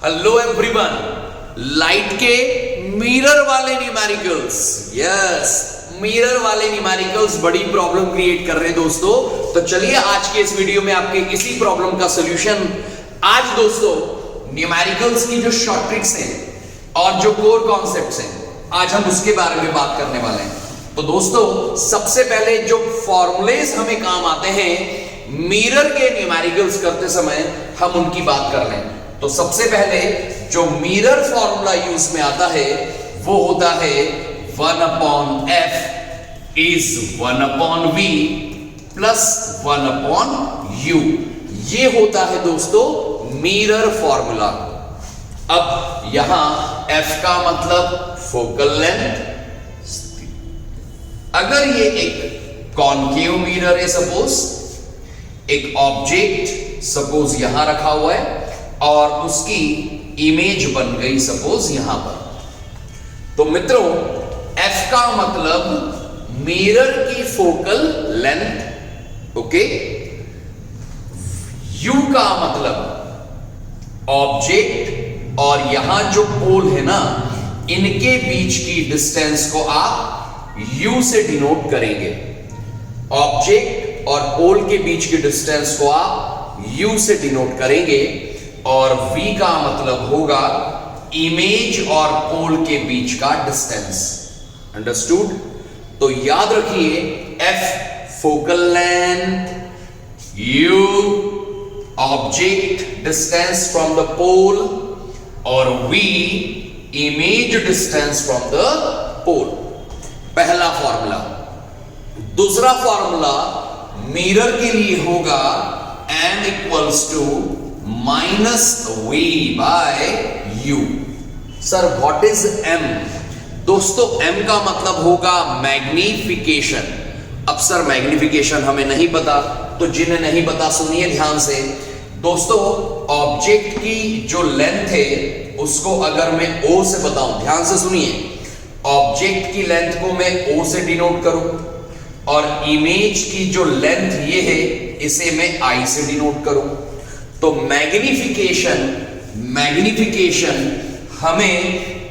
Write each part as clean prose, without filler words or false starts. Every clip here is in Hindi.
हेलो एवरीवन, लाइट के मिरर वाले न्यूमेरिकल्स, यस मिरर वाले न्यूमेरिकल्स बड़ी प्रॉब्लम क्रिएट कर रहे हैं दोस्तों। तो चलिए आज के इस वीडियो में आपके इसी प्रॉब्लम का सॉल्यूशन आज दोस्तों न्यूमेरिकल्स की जो शॉर्ट ट्रिक्स हैं और जो कोर कॉन्सेप्ट्स हैं आज हम उसके बारे में बात करने वाले हैं। तो दोस्तों सबसे पहले जो फॉर्मूलेज हमें काम आते हैं मिरर के न्यूमेरिकल्स करते समय हम उनकी बात कर लें। तो सबसे पहले जो मिरर फॉर्मूला यूज में आता है वो होता है 1/f is 1/v plus 1/u। ये होता है दोस्तों मिरर फॉर्मूला। अब यहां f का मतलब फोकल लेंथ। अगर ये एक कॉनकेव मिरर है, सपोज एक ऑब्जेक्ट सपोज यहां रखा हुआ है और उसकी इमेज बन गई सपोज यहां पर, तो मित्रों f का मतलब मिरर की फोकल लेंथ, ओके। u का मतलब ऑब्जेक्ट और यहां जो पोल है ना इनके बीच की डिस्टेंस को आप u से डिनोट करेंगे। ऑब्जेक्ट और पोल के बीच की डिस्टेंस को आप u से डिनोट करेंगे और v का मतलब होगा इमेज और पोल के बीच का डिस्टेंस। अंडरस्टूड? तो याद रखिए f focal length, u object distance from the pole और v image distance from the pole. पहला फॉर्मूला। दूसरा फॉर्मूला मिरर के लिए होगा m equals to minus v by u। Sir what is m? दोस्तों m का मतलब होगा मैग्निफिकेशन। अब सर मैग्निफिकेशन हमें नहीं पता, तो जिन्हें नहीं पता सुनिए ध्यान से। दोस्तों ऑब्जेक्ट की जो लेंथ है उसको अगर मैं o से बताऊं, ध्यान से सुनिए, ऑब्जेक्ट की लेंथ को मैं o से डिनोट करूं और इमेज की जो लेंथ ये है इसे मैं i से डिनोट करूं, तो मैग्निफिकेशन हमें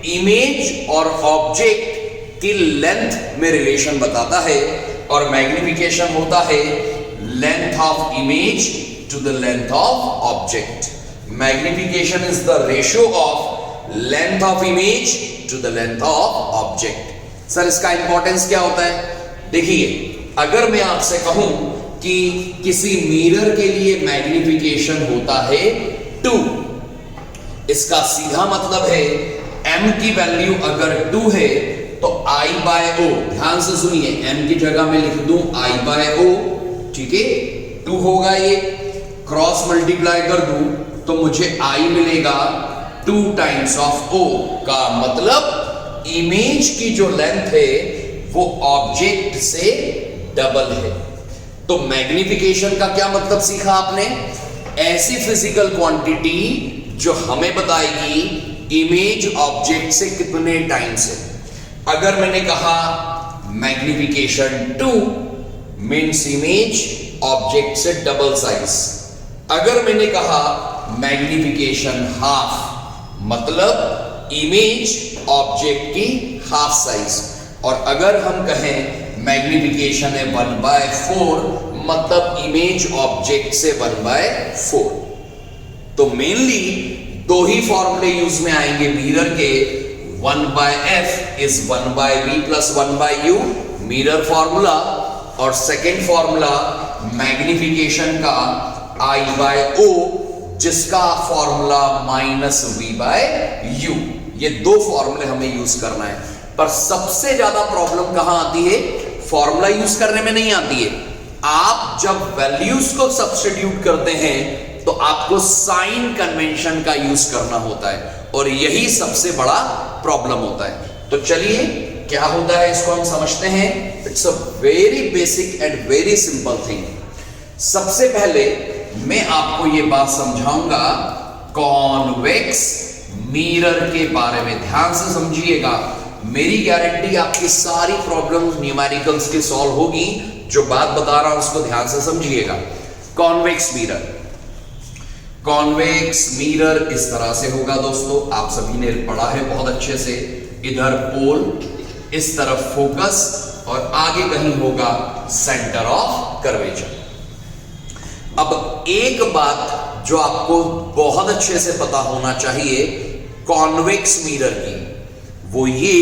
इमेज और ऑब्जेक्ट की लेंथ में रिलेशन बताता है और मैग्निफिकेशन होता है length of image to the length of object. Magnification is the ratio of length of image to the length of object. Sir इसका इंपॉर्टेंस क्या होता है? देखिए अगर मैं आपसे कहूं कि किसी मिरर के लिए मैग्निफिकेशन होता है 2, इसका सीधा मतलब है m की वैल्यू अगर 2 है तो I बाय O, ध्यान से सुनिए, m की जगह में लिख दूं I बाय O, ठीक है। 2 होगा, ये क्रॉस मल्टीप्लाई कर दूं तो मुझे I मिलेगा 2 टाइम्स ऑफ O का मतलब इमेज की जो लेंथ है वो ऑब्जेक्ट से डबल है। तो मैग्निफिकेशन का क्या मतलब सीखा आपने? ऐसी फिजिकल क्वांटिटी जो हमें बताएगी इमेज ऑब्जेक्ट से कितने टाइम्स है। अगर मैंने कहा मैग्निफिकेशन 2 मीन्स इमेज ऑब्जेक्ट से डबल साइज। अगर मैंने कहा मैग्निफिकेशन हाफ मतलब इमेज ऑब्जेक्ट की हाफ साइज। और अगर हम कहें मैग्निफिकेशन है 1/4 मतलब इमेज ऑब्जेक्ट से 1/4। तो मेनली 2 ही फॉर्मूले यूज में आएंगे मिरर के। 1/f is 1/v plus 1/u mirror formula, और सेकेंड फॉर्मूला मैग्निफिकेशन का I/O जिसका फॉर्मूला -v/u। ये 2 फॉर्मूले हमें यूज करना है। पर सबसे ज्यादा प्रॉब्लम कहां आती है? फॉर्मूला यूज करने में नहीं आती है। आप जब वैल्यूज को सब्स्टिट्यूट करते हैं तो आपको साइन कन्वेंशन का यूज करना होता है और यही सबसे बड़ा प्रॉब्लम होता है। तो चलिए क्या होता है इसको हम समझते हैं। It's a very basic and very simple thing. सबसे पहले मैं आपको यह बात समझाऊंगा कॉन्वेक्स मिरर के बारे में। ध्यान से समझिएगा, मेरी गारंटी आपकी सारी प्रॉब्लम्स न्यूमेरिकल्स की सॉल्व होगी। जो बात बता रहा हूं उसको ध्यान से समझिएगा। कॉन्वेक्स मिरर, कॉन्वेक्स मिरर इस तरह से होगा दोस्तों, आप सभी ने पढ़ा है बहुत अच्छे से। इधर पोल, इस तरफ फोकस और आगे कहीं होगा सेंटर ऑफ कर्वेचर। अब एक बात जो आपको बहुत अच्छे से पता होना चाहिए कॉन्वेक्स मिरर की, वो ये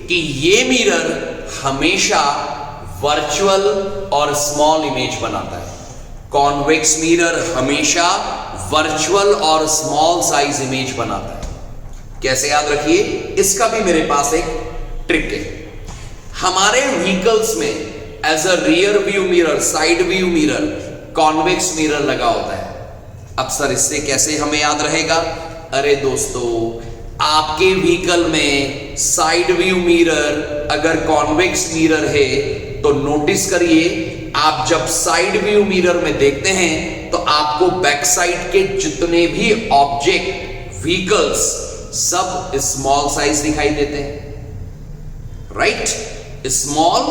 कि ये मिरर हमेशा वर्चुअल और स्मॉल इमेज बनाता है। कॉन्वेक्स मिरर हमेशा वर्चुअल और स्मॉल साइज इमेज बनाता है। कैसे याद रखिए, इसका भी मेरे पास एक ट्रिक है। हमारे व्हीकल्स में as a rear view mirror, side view mirror, convex mirror लगा होता है। अब सर इससे कैसे हमें याद रहेगा? अरे दोस्तों, आपके व्हीकल में साइड व्यू मिरर अगर कॉन्वेक्स मिरर है तो नोटिस करिए, आप जब साइड व्यू मिरर में देखते हैं तो आपको बैक साइड के जितने भी ऑब्जेक्ट, व्हीकल्स, सब स्मॉल साइज दिखाई देते हैं। राइट? स्मॉल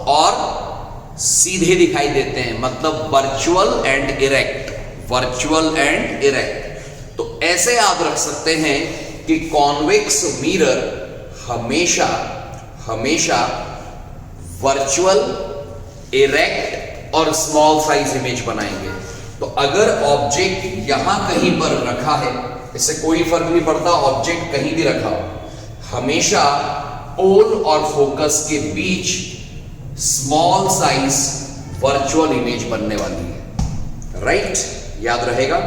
और सीधे दिखाई देते हैं, मतलब virtual and erect, virtual and erect. तो ऐसे याद रख सकते हैं कि कॉन्वेक्स मिरर हमेशा हमेशा वर्चुअल, इरेक्ट और स्मॉल साइज इमेज बनाएंगे। तो अगर ऑब्जेक्ट यहां कहीं पर रखा है, इससे कोई फर्क नहीं पड़ता, ऑब्जेक्ट कहीं भी रखा हो, हमेशा पोल और फोकस के बीच स्मॉल साइज वर्चुअल इमेज बनने वाली है। राइट? याद रहेगा।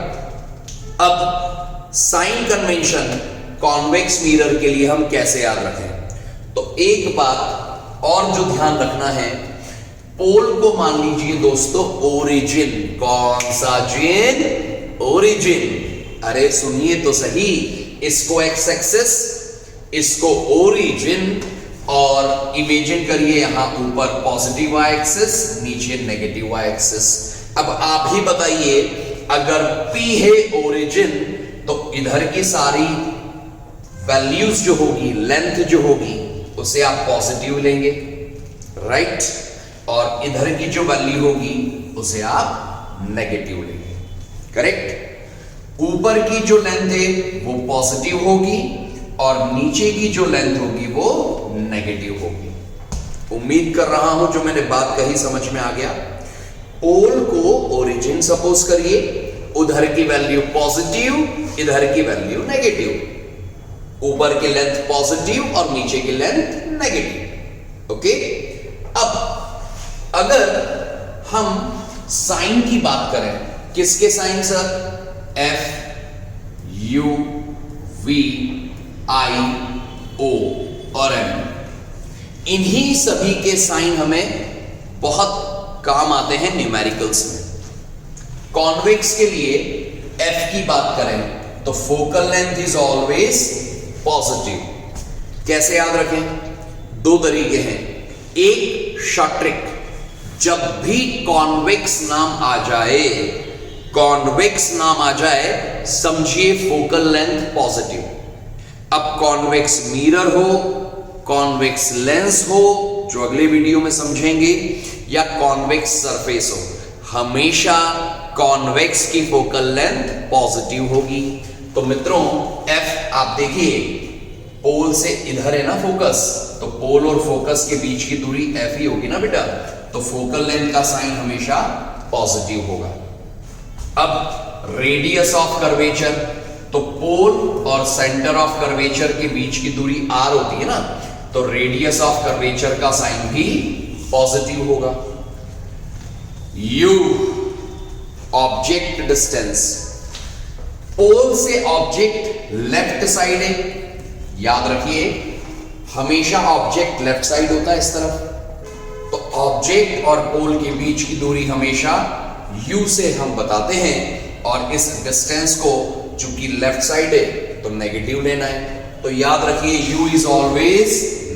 अब साइन कन्वेंशन कॉन्वेक्स मिरर के लिए हम कैसे याद रखें? तो एक बात और जो ध्यान रखना है, पोल को मान लीजिए दोस्तों ओरिजिन। कौन सा जिन? ओरिजिन। अरे सुनिए तो सही, इसको एक्स एक्सिस, इसको ओरिजिन, और इमेजिन करिए यहां ऊपर पॉजिटिव वाई एक्सिस, नीचे नेगेटिव वाई एक्सिस। अब आप ही बताइए, अगर P है ओरिजिन तो इधर की सारी वैल्यूज जो होगी, लेंथ जो होगी, उसे आप पॉजिटिव लेंगे। राइट? और इधर की जो वैल्यू होगी उसे आप नेगेटिव लेंगे। करेक्ट? ऊपर की जो लेंथ है वो पॉजिटिव होगी और नीचे की जो लेंथ होगी वो नेगेटिव होगी। उम्मीद कर रहा हूं जो मैंने बात कही समझ में आ गया। पोल को ओरिजिन सपोज करिए, उधर की वैल्यू पॉजिटिव, इधर की वैल्यू नेगेटिव। ऊपर की लेंथ पॉजिटिव और नीचे की लेंथ नेगेटिव। ओके? अब अगर हम साइन की बात करें, किसके sign sir? F, U, V, I, O और M। इन्हीं सभी के साइन हमें बहुत काम आते हैं न्यूमेरिकल्स में। कॉन्वेक्स के लिए F की बात करें तो focal length is always positive. कैसे याद रखें? दो तरीके हैं। एक शॉर्ट ट्रिक, जब भी कॉन्वेक्स नाम आ जाए, कॉन्वेक्स नाम आ जाए, समझिए फोकल लेंथ पॉजिटिव। अब कॉन्वेक्स मिरर हो, कॉन्वेक्स लेंस हो, जो अगले वीडियो में समझेंगे, या कॉन्वेक्स सरफेस हो, हमेशा कॉन्वेक्स की फोकल लेंथ पॉजिटिव होगी। तो मित्रों, F आप देखिए, पोल से इधर है ना फोकस, तो पोल और फोकस के बीच की दूरी F ही होगी ना बेटा, तो फोकल लेंथ का साइन हमेशा पॉजिटिव होगा। अब रेडियस ऑफ कर्वेचर, तो पोल और सेंटर ऑफ कर्वेचर के बीच की दूरी R होती है ना, तो रेडियस ऑफ कर्वेचर का साइन भी पॉजिटिव होगा। U, ऑब्जेक्ट डिस्टेंस, पोल से ऑब्जेक्ट लेफ्ट साइड है, याद रखिए हमेशा ऑब्जेक्ट लेफ्ट साइड होता है इस तरफ, तो ऑब्जेक्ट और पोल के बीच की दूरी हमेशा U से हम बताते हैं, और इस डिस्टेंस को चूंकि लेफ्ट साइड है तो नेगेटिव लेना है। तो याद रखिए U is always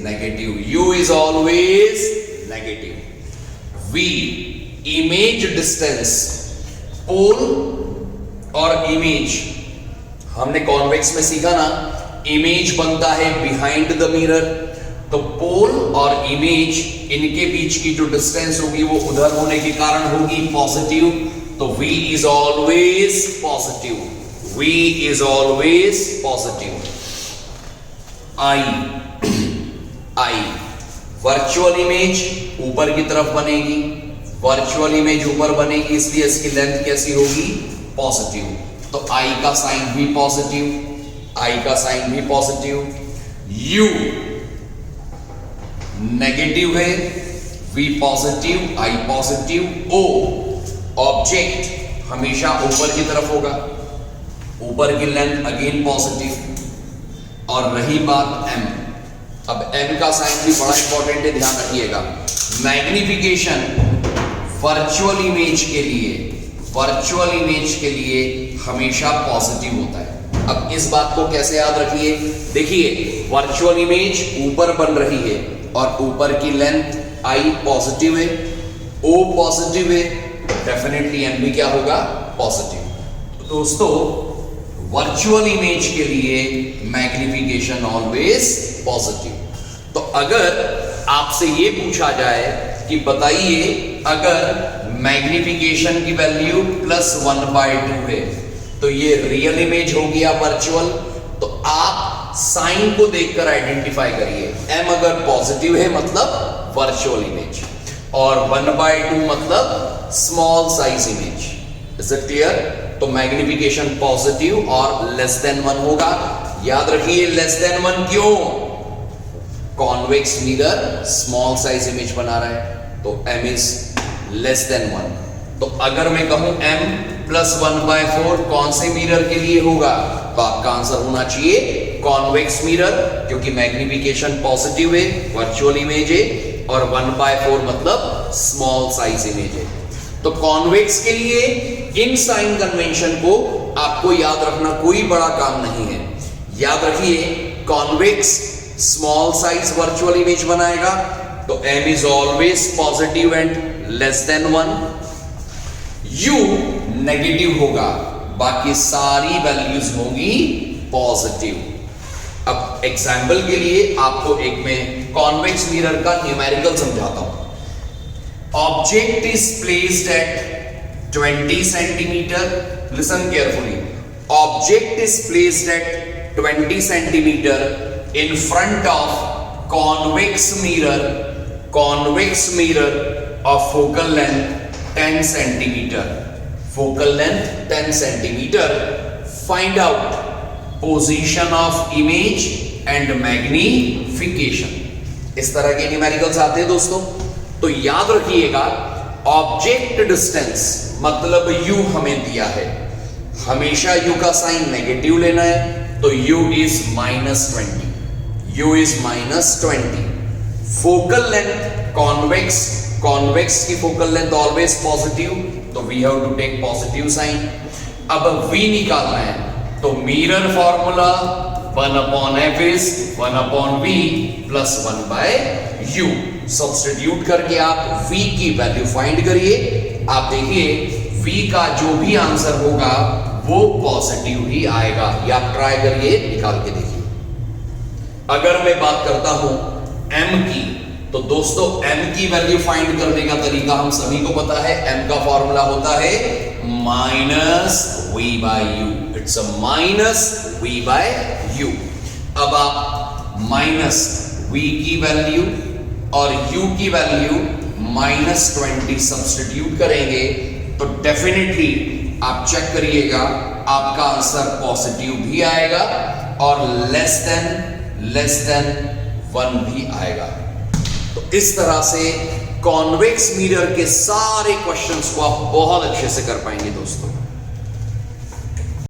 negative, U is always negative. V, image distance, pole और इमेज, हमने कॉन्वेक्स में सीखा ना, इमेज बनता है बिहाइंड द मिरर, तो पोल और इमेज, इनके बीच की जो डिस्टेंस होगी वो उधर होने के कारण होगी पॉजिटिव, तो V is always positive. V is always positive. I virtual image ऊपर की तरफ बनेगी, वर्चुअल इमेज ऊपर बनेगी, इसलिए इसकी लेंथ कैसी होगी? पॉजिटिव। तो I का साइन भी पॉजिटिव, I का साइन भी पॉजिटिव। U नेगेटिव है, V positive, I positive. O object हमेशा ऊपर की तरफ होगा, ऊपर की लेंथ अगेन पॉजिटिव। और रही बात M, अब M का साइन भी बड़ा इंपॉर्टेंट है, ध्यान रखिएगा। मैग्निफिकेशन वर्चुअल इमेज के लिए, वर्चुअल इमेज के लिए हमेशा पॉजिटिव होता है। अब इस बात को कैसे याद रखिए? देखिए वर्चुअल इमेज ऊपर बन रही है और ऊपर की लेंथ I पॉजिटिव है, O पॉजिटिव है, डेफिनेटली M भी क्या होगा? पॉजिटिव। तो दोस्तों वर्चुअल इमेज के लिए मैग्निफिकेशन ऑलवेज पॉजिटिव। तो अगर आपसे ये पूछा जाए कि बताइए अगर मैग्निफिकेशन की वैल्यू +1/2 है तो ये रियल इमेज हो गया वर्चुअल, तो आप साइन को देखकर आइडेंटिफाई करिए। M अगर पॉजिटिव है मतलब वर्चुअल इमेज, और 1/2 मतलब small size image. Is it clear? तो मैग्निफिकेशन पॉजिटिव और लेस देन 1 होगा। याद रखिए लेस देन 1 क्यों? Convex mirror small size image बना रहा है, तो M इज लेस देन 1। तो अगर मैं कहूं M +1/4 कौन से मिरर के लिए होगा, तो आपका आंसर होना चाहिए कॉन्वेक्स मिरर, क्योंकि मैग्निफिकेशन पॉजिटिव है, वर्चुअल इमेज है, और 1/4 मतलब स्मॉल साइज इमेज है। तो कॉन्वेक्स के लिए इन साइन कन्वेंशन को आपको याद रखना कोई बड़ा काम नहीं है। याद रखिए convex small size virtual image बनाएगा, तो M is always positive and less than 1। U negative होगा, बाकी सारी वैल्यूज होंगी पॉजिटिव। अब एग्जाम्पल के लिए आपको एक मैं कॉन्वेक्स मिरर का न्यूमेरिकल समझाता हूं। Object is placed at 20 centimetre, listen carefully. Object is placed at 20 centimetre in front of convex mirror of focal length 10 centimeter, focal length 10 centimeter. Find out position of image and magnification. इस तरह के न्यूमेरिकल्स आते हैं दोस्तों। तो याद रखिएगा ऑब्जेक्ट डिस्टेंस मतलब U हमें दिया है, हमेशा U का साइन नेगेटिव लेना है, तो U is -20, U is -20। Focal length convex, convex की फोकल लेंथ ऑलवेज पॉजिटिव, तो we have to take positive sign. अब V निकालना है, तो mirror formula 1/f is 1/v + 1/u। Substitute करके आप V की वैल्यू फाइंड करिए। आप देखिए V का जो भी आंसर होगा वो पॉजिटिव ही आएगा, या आप ट्राई करिए निकाल के देखिए। अगर मैं बात करता हूं M की, तो दोस्तों M की वैल्यू फाइंड करने का तरीका हम सभी को पता है। M का फॉर्मूला होता है -v/u, इट्स अ -v/u। अब आप -v की वैल्यू और u की वैल्यू -20 सब्स्टिट्यूट करेंगे, तो डेफिनेटली आप चेक करिएगा आपका आंसर पॉजिटिव भी आएगा और लेस देन 1 भी आएगा। तो इस तरह से कॉन्वेक्स मिरर के सारे क्वेश्चंस को आप बहुत अच्छे से कर पाएंगे दोस्तों।